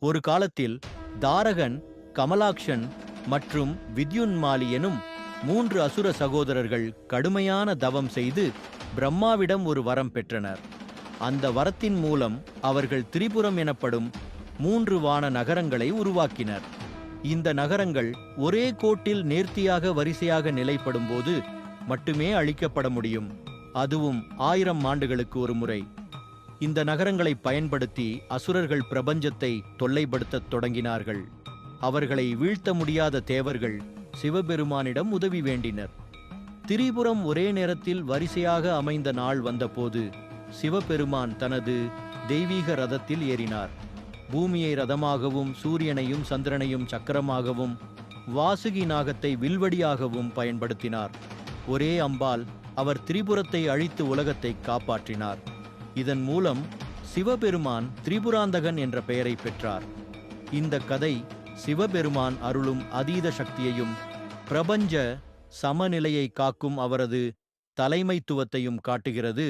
ஒரு காலத்தில் தாரகன், கமலாக்ஷன் மற்றும் வித்யுன்மாலி எனும் 3 அசுர சகோதரர்கள் கடுமையான தவம் செய்து பிரம்மாவிடம் ஒரு வரம் பெற்றனர். அந்த வரத்தின் மூலம் அவர்கள் திரிபுரம் எனப்படும் 3 வான நகரங்களை உருவாக்கினர். இந்த நகரங்கள் ஒரே கோட்டில் நேர்த்தியாக வரிசையாக நிலைப்படும்போது மட்டுமே அழிக்கப்பட முடியும். அதுவும் 1000 ஆண்டுகளுக்கு ஒரு முறை. இந்த நகரங்களை பயன்படுத்தி அசுரர்கள் பிரபஞ்சத்தை தொல்லைப்படுத்தத் தொடங்கினார்கள். அவர்களை வீழ்த்த முடியாத தேவர்கள் சிவபெருமானிடம் உதவி வேண்டினர். திரிபுரம் ஒரே நேரத்தில் வரிசையாக அமைந்த நாள் வந்தபோது சிவபெருமான் தனது தெய்வீக ரதத்தில் ஏறினார். பூமியை ரதமாகவும், சூரியனையும் சந்திரனையும் சக்கரமாகவும், வாசுகி நாகத்தை வில்வடியாகவும் பயன்படுத்தினார். ஒரே அம்பால் அவர் திரிபுரத்தை அழித்து உலகத்தை காப்பாற்றினார். இதன் மூலம் சிவபெருமான் திரிபுராந்தகன் என்ற பெயரை பெற்றார். இந்த கதை சிவபெருமான் அருளும் அதீத சக்தியையும் பிரபஞ்ச சமநிலையை காக்கும் அவரது தலைமைத்துவத்தையும் காட்டுகிறது.